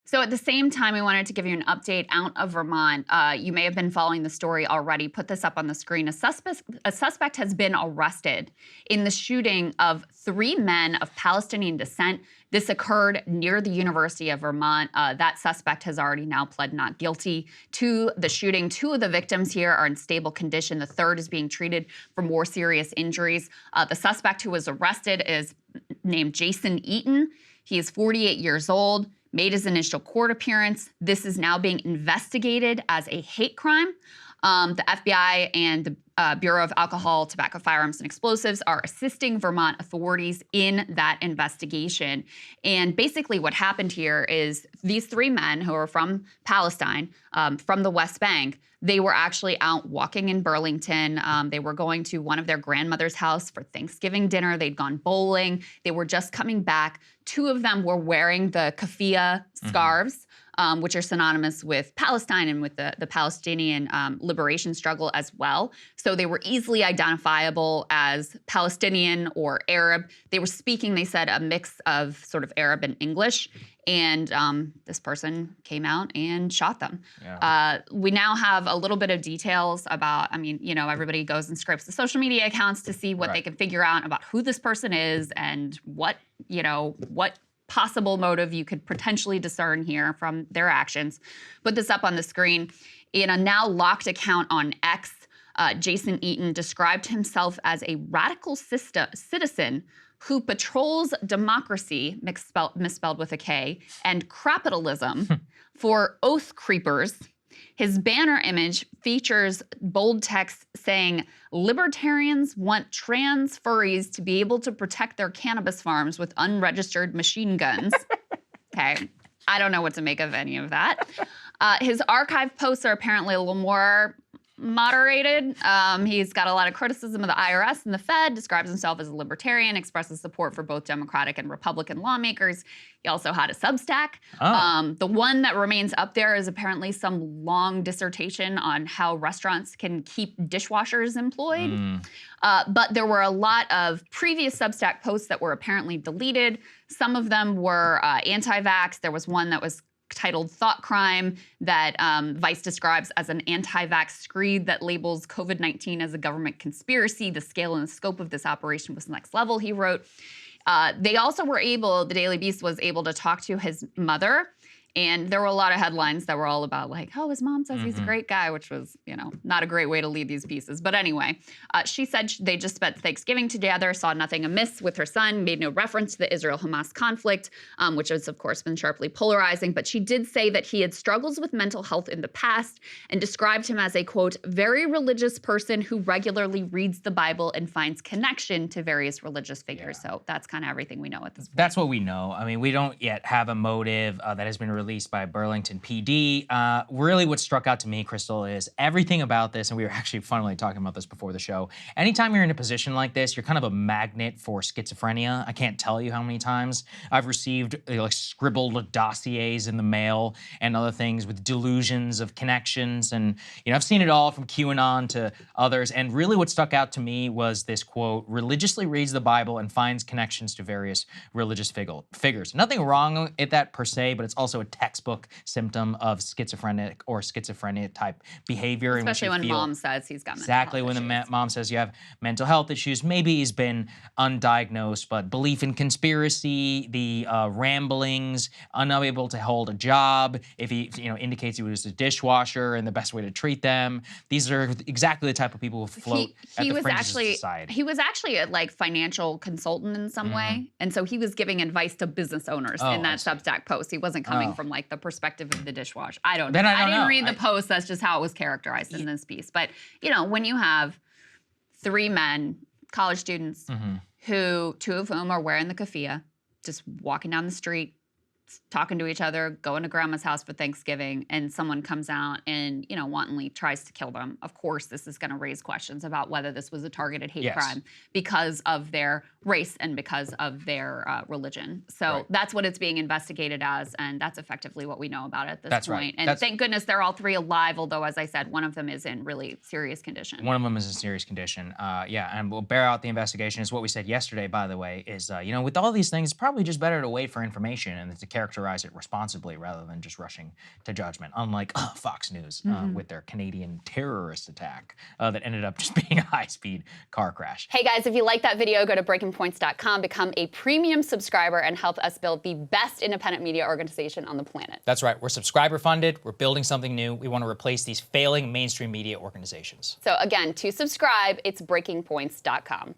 So at the same time, we wanted to give you an update out of Vermont. You may have been following the story already. Put this up on the screen. A suspect has been arrested in the shooting of 3 men of Palestinian descent. This occurred near the University of Vermont. That suspect has already now pled not guilty to the shooting. 2 of the victims here are in stable condition. The third is being treated for more serious injuries. The suspect who was arrested is named Jason Eaton. He is 48 years old. Made his initial court appearance. This is now being investigated as a hate crime. The FBI and the Bureau of Alcohol, Tobacco, Firearms, and Explosives are assisting Vermont authorities in that investigation. And basically what happened here is these 3 men who are from Palestine, from the West Bank, they were actually out walking in Burlington. They were going to one of their grandmother's house for Thanksgiving dinner. They'd gone bowling. They were just coming back. 2 of them were wearing the keffiyeh scarves, which are synonymous with Palestine and with the Palestinian liberation struggle as well. So they were easily identifiable as Palestinian or Arab. They were speaking, they said, a mix of sort of Arab and English. And this person came out and shot them. Yeah. We now have a little bit of details about, I mean, you know, everybody goes and scrapes the social media accounts to see what they can figure out about who this person is and what, you know, what possible motive you could potentially discern here from their actions. Put this up on the screen. In a now locked account on X, Jason Eaton described himself as a radical citizen who patrols democracy, misspelled with a K, and capitalism for oath creepers. His banner image features bold text saying, "Libertarians want trans furries to be able to protect their cannabis farms with unregistered machine guns." Okay, I don't know what to make of any of that. His archive posts are apparently a little more moderated. He's got a lot of criticism of the IRS and the Fed, describes himself as a libertarian, expresses support for both Democratic and Republican lawmakers. He also had a Substack. The one that remains up there is apparently some long dissertation on how restaurants can keep dishwashers employed. But there were a lot of previous Substack posts that were apparently deleted. Some of them were anti-vax. There was one that was titled Thought Crime that Vice describes as an anti-vax screed that labels COVID-19 as a government conspiracy. The scale and the scope of this operation was next level, he wrote. They also were able, the Daily Beast was able to talk to his mother. And there were a lot of headlines that were all about like, oh, his mom says he's a great guy, which was, you know, not a great way to lead these pieces. But anyway, she said they just spent Thanksgiving together, saw nothing amiss with her son, made no reference to the Israel-Hamas conflict, which has, of course, been sharply polarizing. But she did say that he had struggles with mental health in the past and described him as a, quote, very religious person who regularly reads the Bible and finds connection to various religious figures. So that's kind of everything we know at this point. That's what we know. I mean, we don't yet have a motive that has been released by Burlington PD. Really what struck out to me, Krystal, is everything about this, and we were actually funnily talking about this before the show, anytime you're in a position like this, you're kind of a magnet for schizophrenia. I can't tell you how many times I've received like scribbled dossiers in the mail and other things with delusions of connections. And, you know, I've seen it all from QAnon to others. And really what stuck out to me was this quote, religiously reads the Bible and finds connections to various religious figures. Nothing wrong with that per se, but it's also a textbook symptom of schizophrenic or schizophrenia type behavior. Especially when mom says he's got mental exactly health when issues. the mom says you have mental health issues. Maybe he's been undiagnosed, but belief in conspiracy, the ramblings, unable to hold a job. If he, you know, indicates he was a dishwasher and the best way to treat them. These are exactly the type of people who float at the fringes of society. He was actually a like financial consultant in some way, and so he was giving advice to business owners in that Substack post. He wasn't coming from like the perspective of the dishwasher. I don't know. I didn't read the post. That's just how it was characterized in this piece. But, you know, when you have 3 men, college students, who 2 of whom are wearing the keffiyeh, just walking down the street, talking to each other, going to grandma's house for Thanksgiving, and someone comes out and, you know, wantonly tries to kill them. Of course, this is going to raise questions about whether this was a targeted hate crime because of their race and because of their religion. So that's what it's being investigated as, and that's effectively what we know about it at this point. And thank goodness they're all 3 alive, although, as I said, one of them is in really serious condition. One of them is in serious condition. Yeah, and we'll bear out the investigation. Is what we said yesterday, by the way, is, you know, with all these things, it's probably just better to wait for information and to characterize it responsibly rather than just rushing to judgment, unlike Fox News with their Canadian terrorist attack that ended up just being a high-speed car crash. Hey guys, if you like that video, go to breakingpoints.com, become a premium subscriber, and help us build the best independent media organization on the planet. That's right. We're subscriber funded. We're building something new. We want to replace these failing mainstream media organizations. So again, to subscribe, it's breakingpoints.com.